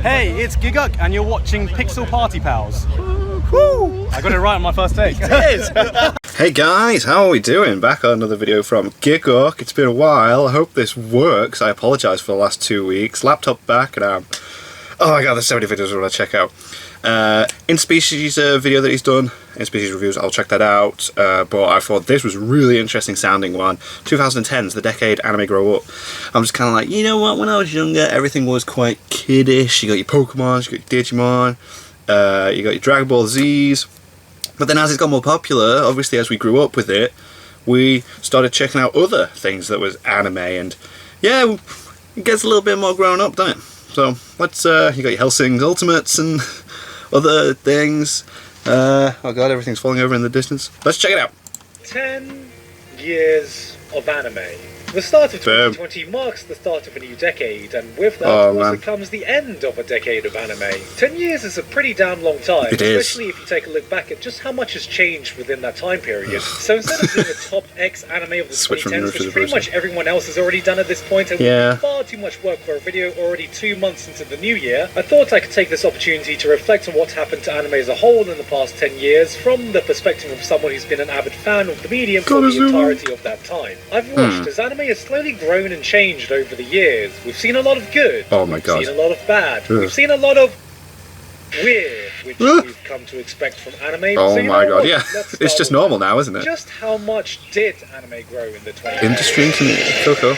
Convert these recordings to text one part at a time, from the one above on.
Hey, it's Giguk, and you're watching Pixel Party Pals. Woo! I got it right on my first take. Hey guys, how are we doing? Back on another video from Giguk. It's been a while. I hope this works. I apologise for the last 2 weeks. Laptop back and oh my god, there's so many videos I want to check out. In Species video that he's done, In Species reviews, I'll check that out. But I thought this was a really interesting sounding one. 2010's the decade anime grow up. I'm just kind of like, you know what, when I was younger, everything was quite kiddish. You got your Pokemon, you got your Digimon, you got your Dragon Ball Z's. But then as it got more popular, obviously as we grew up with it, we started checking out other things that was anime, and yeah, it gets a little bit more grown up, doesn't it? So let's, you got your Hellsing Ultimates and other things. Oh god, everything's falling over in the distance. Let's check it out. 10 years of anime. The start of 2020 marks the start of a new decade, and with that also comes the end of a decade of anime. 10 years is a pretty damn long time, especially if you take a look back at just how much has changed within that time period. So instead of being the top X anime of the 2010s, which pretty much everyone else has already done at this point, and with far too much work for a video already 2 months into the new year, I thought I could take this opportunity to reflect on what's happened to anime as a whole in the past 10 years from the perspective of someone who's been an avid fan of the medium for the entirety of that time. I've watched as anime has slowly grown and changed over the years. We've seen a lot of good. Oh my god. We've seen a lot of bad. We've seen a lot of weird, which we've come to expect from anime. Oh so my god, yeah. It's just normal now, isn't it? Just how much did anime grow in the 20s? Industry and community. Coco.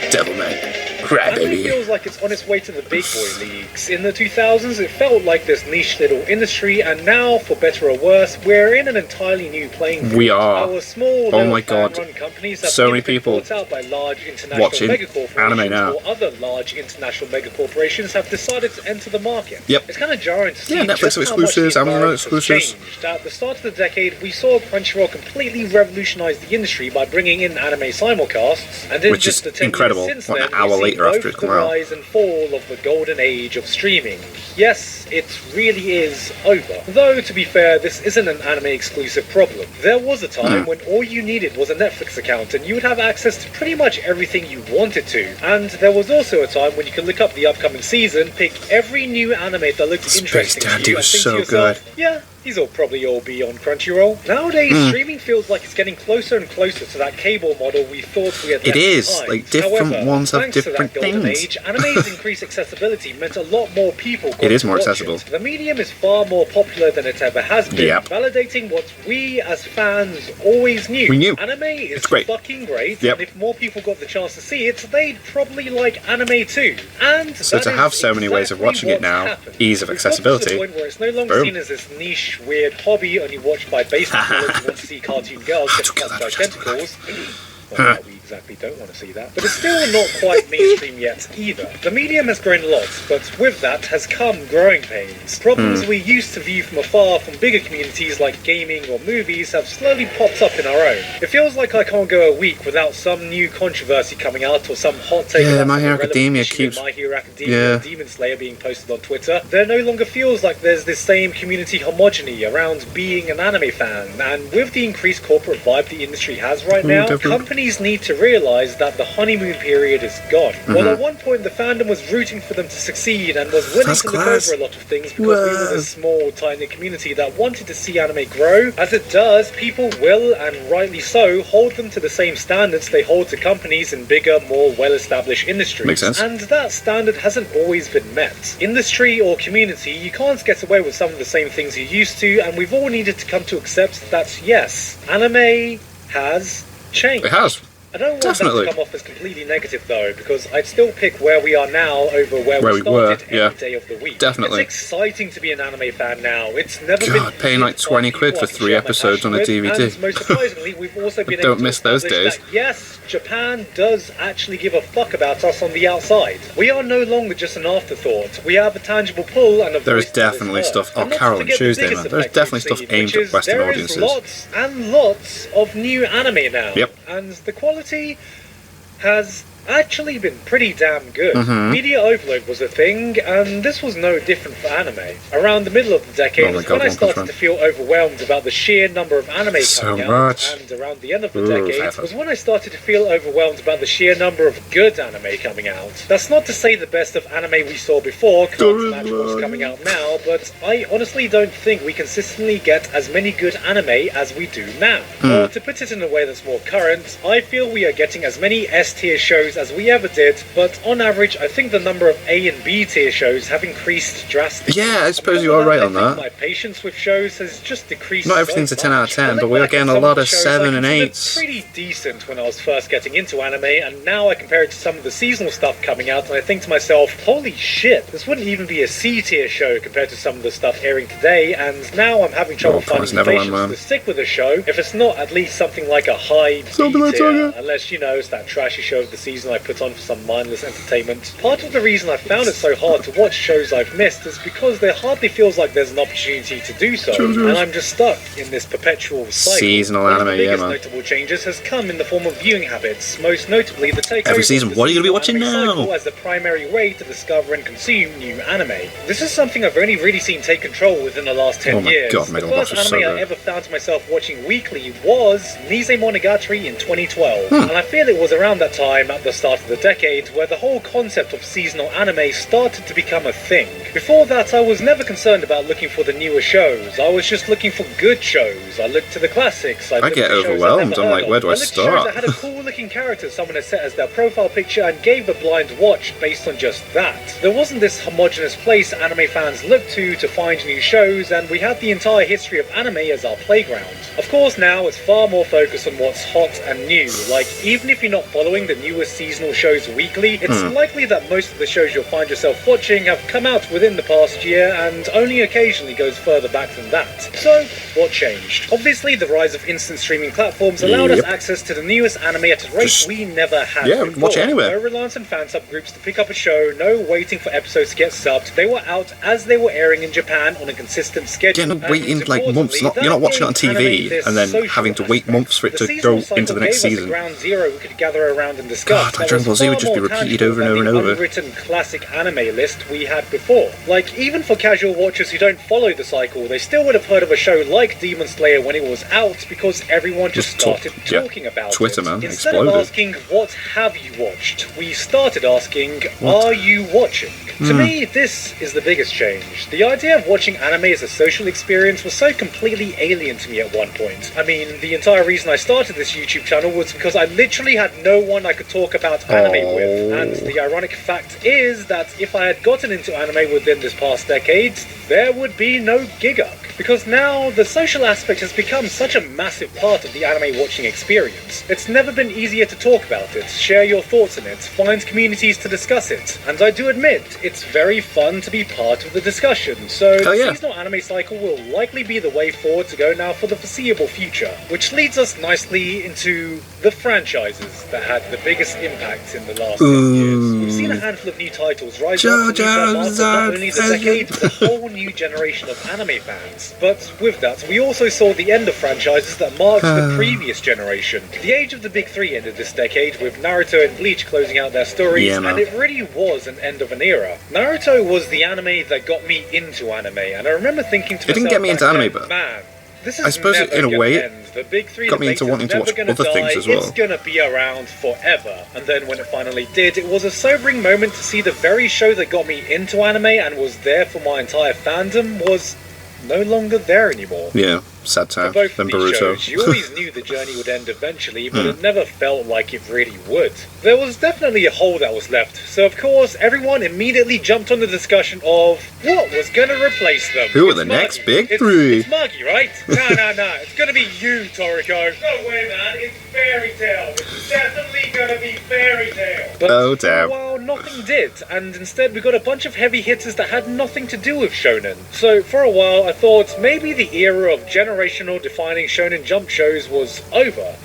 Devilman. Anime feels like it's on its way to the big boy leagues. In the 2000s, it felt like this niche little industry, and now, for better or worse, we're in an entirely new playing field. We are. Our small, oh my god, companies have so many people out by large international watching anime now. Or other large international megacorporations have decided to enter the market. Yep. It's kind of jarring to see Netflix exclusives, Amazon exclusives. At the start of the decade, we saw Crunchyroll completely revolutionize the industry by bringing in anime simulcasts, and in which just is the 10 incredible. Years since what, then, an hour later after it came out. Rise and fall of the golden age of streaming. Yes, it really is over. Though, to be fair, this isn't an anime exclusive problem. There was a time when all you needed was a Netflix account and you would have access to pretty much everything you wanted to. And there was also a time when you could look up the upcoming season, pick every new anime that looked interesting to you, and think to yourself, yeah, these will probably all be on Crunchyroll. Nowadays, streaming feels like it's getting closer and closer to that cable model we thought we had left behind. Like different ones have different things. Age, anime's increased accessibility meant a lot more people got it is to more watch accessible. It. The medium is far more popular than it ever has been, validating what we as fans always knew. We knew. Anime is great. fucking great, and if more people got the chance to see it, they'd probably like anime too. And so to have so many ways of watching it now, ease of accessibility, to the point where it's no longer seen as this niche, weird hobby only watched by basement boys who want to see cartoon girls get touched by tentacles. Well, we exactly don't want to see that. But it's still not quite mainstream yet either. The medium has grown a lot, but with that has come growing pains. Problems we used to view from afar from bigger communities like gaming or movies have slowly popped up in our own. It feels like I can't go a week without some new controversy coming out or some hot take about My Hero Academia keeps... My Hero Academia or Demon Slayer being posted on Twitter. There no longer feels like there's this same community homogeny around being an anime fan, and with the increased corporate vibe the industry has right now, companies need to realise that the honeymoon period is gone. While at one point the fandom was rooting for them to succeed and was willing to look over a lot of things because we were a small, tiny community that wanted to see anime grow, as it does, people will, and rightly so, hold them to the same standards they hold to companies in bigger, more well-established industries. Makes sense. And that standard hasn't always been met. Industry or community, you can't get away with some of the same things you used to, and we've all needed to come to accept that, yes, anime has changed. It has. I don't want that to come off as completely negative though, because I'd still pick where we are now over where we started every day of the week. Definitely. It's exciting to be an anime fan now. It's never been paying like 20 quid for 3 episodes on a DVD. And most surprisingly, we've also been don't miss those days. That, yes, Japan does actually give a fuck about us on the outside. We are no longer just an afterthought. We have a tangible pull and a there is definitely stuff. Oh, Carol and Tuesday, man. There's definitely stuff aimed at Western audiences. There is lots and lots of new anime now. Yep. And the quality has actually been pretty damn good. Media overload was a thing, and this was no different for anime. Around the middle of the decade was when I started to feel overwhelmed about the sheer number of anime coming out, and around the end of the decade was when I started to feel overwhelmed about the sheer number of good anime coming out. That's not to say the best of anime we saw before can't match what's coming out now, but I honestly don't think we consistently get as many good anime as we do now. Or to put it in a way that's more current, I feel we are getting as many S-tier shows as we ever did, but on average I think the number of A and B tier shows have increased drastically. Yeah, I suppose you are right on that. My patience with shows has just decreased. Not everything's a 10 out of 10, but we are getting a lot of 7 and 8s. Pretty decent when I was first getting into anime, and now I compare it to some of the seasonal stuff coming out, and I think to myself, holy shit, this wouldn't even be a C-tier show compared to some of the stuff airing today, and now I'm having trouble finding the patience to stick with a show if it's not at least something like a high B-tier, unless, you know, it's that trashy show of the season I put on for some mindless entertainment. Part of the reason I found it so hard to watch shows I've missed is because there hardly feels like there's an opportunity to do so, and I'm just stuck in this perpetual cycle. Seasonal anime, the biggest notable changes has come in the form of viewing habits, most notably the takeover every season. What are you going to be watching now? As the primary way to discover and consume new anime. This is something I've only really seen take control within the last 10 years. God, the first anime I ever found myself watching weekly was Nisei Monogatari in 2012, and I feel it was around that time, at the start of the decade, where the whole concept of seasonal anime started to become a thing. Before that, I was never concerned about looking for the newer shows. I was just looking for good shows. I looked to the classics. I get overwhelmed. I'm like, where do I start? Shows that had a cool looking character someone had set as their profile picture and gave a blind watch based on just that. There wasn't this homogenous place anime fans looked to find new shows, and we had the entire history of anime as our playground. Of course, now it's far more focused on what's hot and new. Like, even if you're not following the newest seasonal shows weekly, it's likely that most of the shows you'll find yourself watching have come out within the past year and only occasionally goes further back than that. So, what changed? Obviously, the rise of instant streaming platforms allowed us access to the newest anime at a rate we never had before. Watch it anywhere. No reliance on fan subgroups to pick up a show, no waiting for episodes to get subbed. They were out as they were airing in Japan on a consistent schedule. Yeah, not waiting like months. You're not watching it on TV and then having to wait months for it to go into the next season. Ground zero we could gather around and discuss. God, like Dragon Ball Z would just be repeated over and over and over. Unwritten classic anime list we had before. Like, even for casual watchers who don't follow the cycle, they still would have heard of a show like Demon Slayer when it was out because everyone just started talking about Twitter, it. Man, Instead exploded. of asking, what have you watched? We started asking, are you watching? To me, this is the biggest change. The idea of watching anime as a social experience was so completely alien to me at one point. I mean, the entire reason I started this YouTube channel was because I literally had no one I could talk about anime with. And the ironic fact is that if I had gotten into anime within this past decade, there would be no Gigguk. Because now, the social aspect has become such a massive part of the anime watching experience. It's never been easier to talk about it, share your thoughts on it, find communities to discuss it. And I do admit, it's very fun to be part of the discussion. So the seasonal anime cycle will likely be the way forward to go now for the foreseeable future. Which leads us nicely into the franchises that had the biggest impact in the last 10 years. We've seen a handful of new titles rise up to not only the decade, but a whole new generation of anime fans. But with that, we also saw the end of franchises that marked the previous generation. The age of the big three ended this decade, with Naruto and Bleach closing out their stories, and it really was an end of an era. Naruto was the anime that got me into anime, and I remember thinking to myself, it didn't get me into anime, but man, this is I suppose in a way the big three got me into wanting to watch other things as well. It's gonna be around forever. And then when it finally did, it was a sobering moment to see the very show that got me into anime and was there for my entire fandom was no longer there anymore. Yeah, sad time. For both Then of these Boruto. shows, you always knew the journey would end eventually, but it never felt like it really would. There was definitely a hole that was left, so of course everyone immediately jumped on the discussion of what was going to replace them. Who are the next big three? It's Magi, right? No, it's going to be you, Toriko. No way, man, it's Fairy Tail. It's definitely going to be Fairy Tail. But Oh, for damn. a while, nothing did, and instead we got a bunch of heavy hitters that had nothing to do with shonen. So for a while I thought maybe the era of generational defining shonen jump shows was over.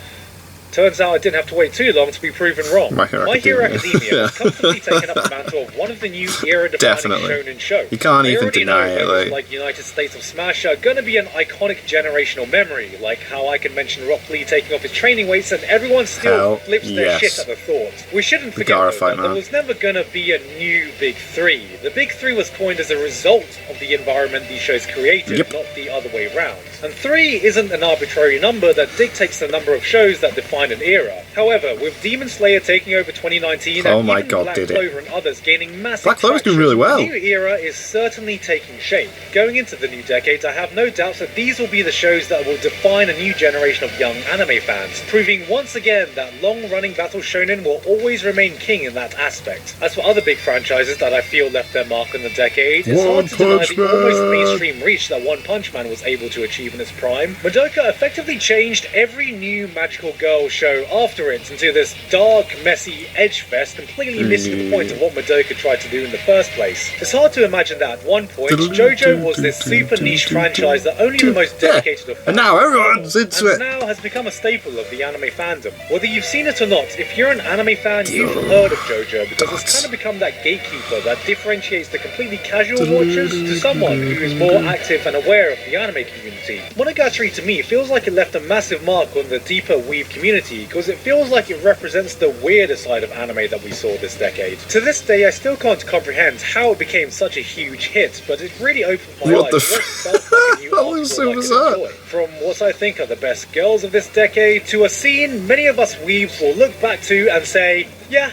Turns out I didn't have to wait too long to be proven wrong. My Hero Academia has comfortably taken up the mantle of one of the new era-defining shonen shows. You can't even deny it. Like United States of Smash are going to be an iconic generational memory, like how I can mention Rock Lee taking off his training weights and everyone still flips their shit at the thought. We shouldn't forget that there was never going to be a new Big Three. The Big Three was coined as a result of the environment these shows created, not the other way round. And 3 isn't an arbitrary number that dictates the number of shows that define an era. However, with Demon Slayer taking over 2019 and even Black Clover and others gaining massive Black Clover's doing really well. The new era is certainly taking shape. Going into the new decade, I have no doubts that these will be the shows that will define a new generation of young anime fans, proving once again that long-running battle shonen will always remain king in that aspect. As for other big franchises that I feel left their mark on the decade, it's hard to deny the almost mainstream reach that One Punch Man was able to achieve in its prime. Madoka effectively changed every new magical girl show after it into this dark, messy edge fest, completely missing the point of what Madoka tried to do in the first place. It's hard to imagine that at one point, JoJo was this super niche franchise that only the most dedicated of fans, and now everyone's into it. And now has become a staple of the anime fandom. Whether you've seen it or not, if you're an anime fan, you've heard of JoJo because it's kind of become that gatekeeper that differentiates the completely casual watchers to someone who is more active and aware of the anime community. Monogatari to me feels like it left a massive mark on the deeper weeb community because it feels like it represents the weirder side of anime that we saw this decade. To this day, I still can't comprehend how it became such a huge hit, but it really opened my eyes to what felt like a new art form I could enjoy. From what I think are the best girls of this decade to a scene many of us weebs will look back to and say, yeah,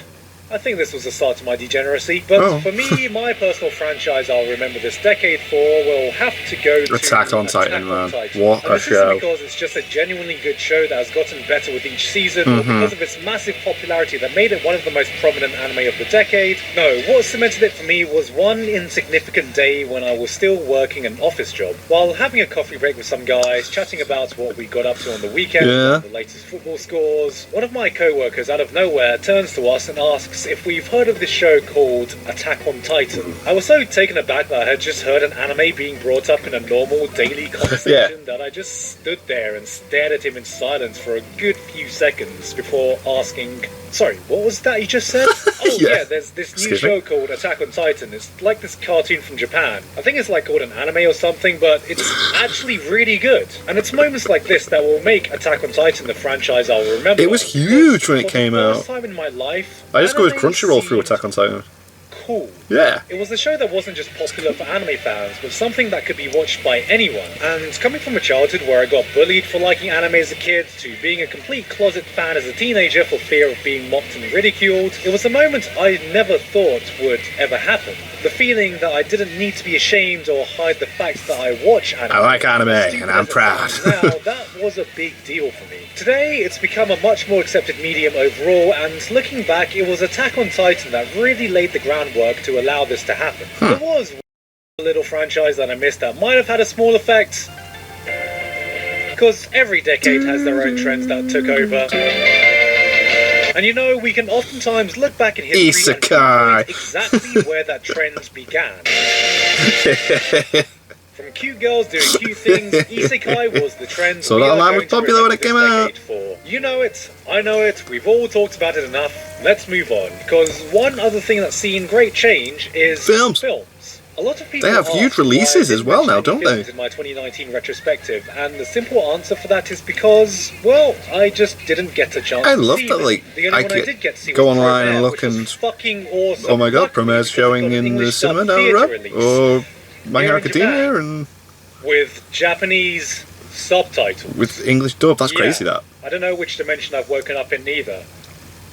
I think this was the start of my degeneracy, but for me, my personal franchise I'll remember this decade for will have to go to Attack on Titan, man. Titan. What and a this show. isn't because it's just a genuinely good show that has gotten better with each season, or because of its massive popularity that made it one of the most prominent anime of the decade. No, what cemented it for me was one insignificant day when I was still working an office job. While having a coffee break with some guys, chatting about what we got up to on the weekend, the latest football scores, one of my co-workers out of nowhere turns to us and asks if we've heard of this show called Attack on Titan. I was so taken aback that I had just heard an anime being brought up in a normal daily conversation that I just stood there and stared at him in silence for a good few seconds before asking, sorry, what was that you just said? Oh yeah, there's this new show called Attack on Titan. It's like this cartoon from Japan. I think it's like called an anime or something, but it's actually really good. And it's moments like this that will make Attack on Titan the franchise I'll remember. It was huge when it came out. For the first time in my life, I just go with Crunchyroll through Attack on Titan. Cool. Yeah. It was a show that wasn't just popular for anime fans, but something that could be watched by anyone. And coming from a childhood where I got bullied for liking anime as a kid, to being a complete closet fan as a teenager for fear of being mocked and ridiculed, it was a moment I never thought would ever happen. The feeling that I didn't need to be ashamed or hide the fact that I watch anime. I like anime, and I'm proud. Now, that was a big deal for me. Today, it's become a much more accepted medium overall, and looking back, it was Attack on Titan that really laid the groundwork to allow this to happen. There was a little franchise that I missed that might have had a small effect, because every decade has their own trends that took over. And you know, we can oftentimes look back in history and pinpoint exactly where that trend began. From cute girls doing cute things, isekai was the trend. So that line was popular when it came out. You know it, I know it, we've all talked about it enough. Let's move on, because one other thing that's seen great change is films. A lot of people they have huge releases as well now, don't they? In my 2019 retrospective, and the simple answer for that is because, well, I just didn't get a chance. I to love see that. them. Like, the only I one I did get to see go was online Premiere, and look which was and fucking awesome. oh my god, Luckily, Premiere's showing in the cinema down the road, or My Hero Academia, and with Japanese subtitles. With English dub. That's crazy. That I don't know which dimension I've woken up in either.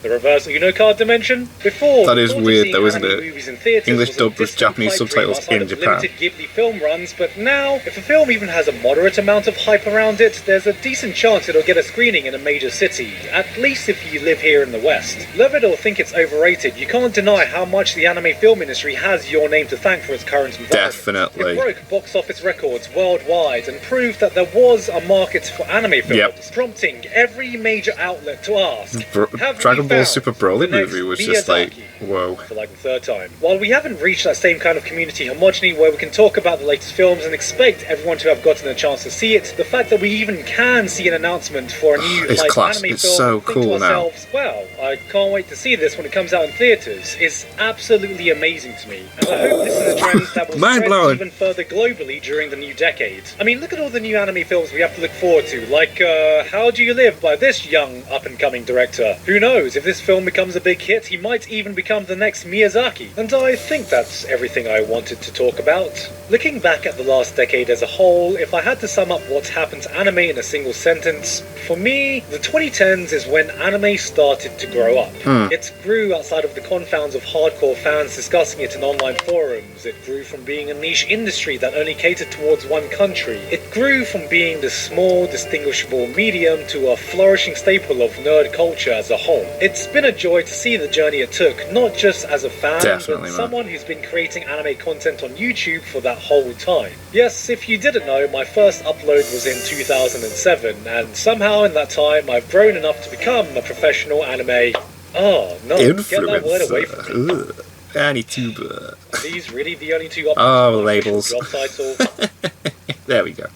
The reversal, you know, card dimension? Before, that is weird though, isn't it? Movies in theaters English dub with Japanese subtitles in Japan. Limited Ghibli film runs, but now, if a film even has a moderate amount of hype around it, there's a decent chance it'll get a screening in a major city, at least if you live here in the West. Love it or think it's overrated, you can't deny how much the anime film industry has your name to thank for its current environment. Definitely. It broke box office records worldwide and proved that there was a market for anime films, prompting every major outlet to ask, have Dragon we whole Super Broly movie was just like, whoa. For like the third time. While we haven't reached that same kind of community homogeny where we can talk about the latest films and expect everyone to have gotten a chance to see it, the fact that we even can see an announcement for a new it's live class. anime It's film so and think cool to now. ourselves, wow, I can't wait to see this when it comes out in theatres, is absolutely amazing to me. And I hope this is a trend that will Mind spread blowing. even further globally during the new decade. I mean, look at all the new anime films we have to look forward to, like How Do You Live by this young up-and-coming director. Who knows, if this film becomes a big hit, he might even become the next Miyazaki. And I think that's everything I wanted to talk about. Looking back at the last decade as a whole, if I had to sum up what's happened to anime in a single sentence, for me, the 2010s is when anime started to grow up. It grew outside of the confounds of hardcore fans discussing it in online forums. It grew from being a niche industry that only catered towards one country. It grew from being the small, distinguishable medium to a flourishing staple of nerd culture as a whole. It's been a joy to see the journey it took, not just as a fan, Definitely, but man. someone who's been creating anime content on YouTube for that whole time. Yes, if you didn't know, my first upload was in 2007, and somehow in that time I've grown enough to become a professional anime... Oh, no, get that word away from me. Influencer. Anituber. Are these really the only two options Oh, for my labels. official job title? There we go.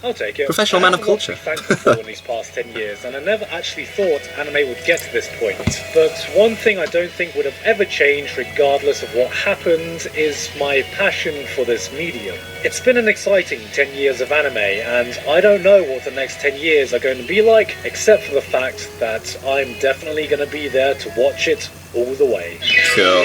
I'll take it. Professional I man of have a lot to culture. be thankful for in these past 10 years, and I never actually thought anime would get to this point. But one thing I don't think would have ever changed, regardless of what happened, is my passion for this medium. It's been an exciting 10 years of anime, and I don't know what the next 10 years are going to be like, except for the fact that I'm definitely going to be there to watch it all the way. Cool.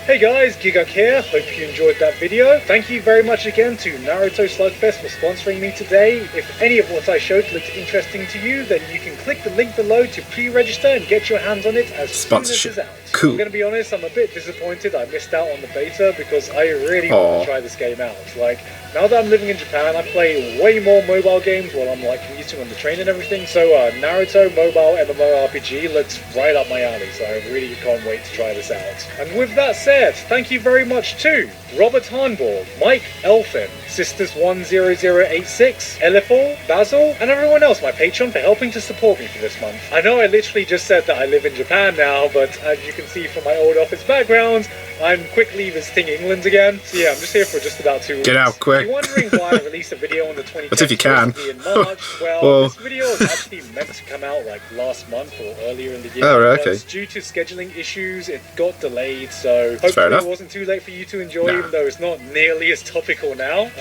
Hey guys, Giguk here, hope you enjoyed that video. Thank you very much again to Naruto Slugfest for sponsoring me today. If any of what I showed looked interesting to you, then you can click the link below to pre-register and get your hands on it as Sponsorship. soon as it's out. Cool. I'm going to be honest, I'm a bit disappointed I missed out on the beta because I really want to try this game out. Like, now that I'm living in Japan, I play way more mobile games while I'm like commuting on the train and everything, so Naruto mobile MMORPG looks right up my alley, so I really can't wait to try this out. And with that said, thank you very much to Robert Harnborg, Mike Elfin, Sisters10086, Elifal, Basil, and everyone else, my patron, for helping to support me for this month. I know I literally just said that I live in Japan now, but as you can see from my old office background, I'm quickly visiting England again. So yeah, I'm just here for just about 2 weeks. Get out quick. If you're wondering why I released a video on the 20th But if you can. in March, well, this video was actually meant to come out like last month or earlier in the year. Oh, right, okay. But due to scheduling issues, it got delayed, so Fair hopefully enough. it wasn't too late for you to enjoy, Nah. even though it's not nearly as topical now.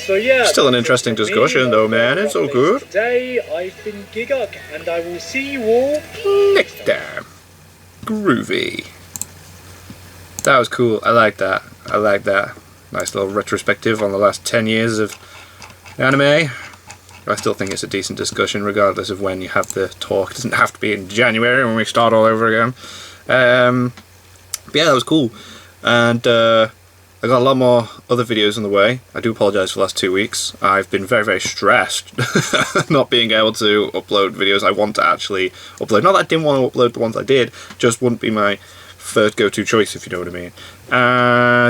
So yeah. Still an that's it interesting from me. discussion though, man. It's all good. Today, I've been Giguk, and I will see you all Next time. Groovy. That was cool. I like that. I like that. Nice little retrospective on the last 10 years of anime. I still think it's a decent discussion regardless of when you have the talk. It doesn't have to be in January when we start all over again. But yeah, that was cool. And I got a lot more other videos on the way. I do apologise for the last 2 weeks. I've been very, very stressed not being able to upload videos I want to actually upload. Not that I didn't want to upload the ones I did, just wouldn't be my first go-to choice, if you know what I mean.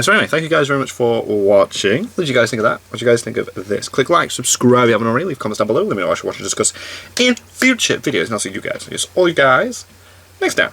So anyway, thank you guys very much for watching. What did you guys think of that? What did you guys think of this? Click like, subscribe if you haven't already, leave comments down below. Let me know what you should watch and discuss in future videos, and I'll see you guys, all you guys, next time.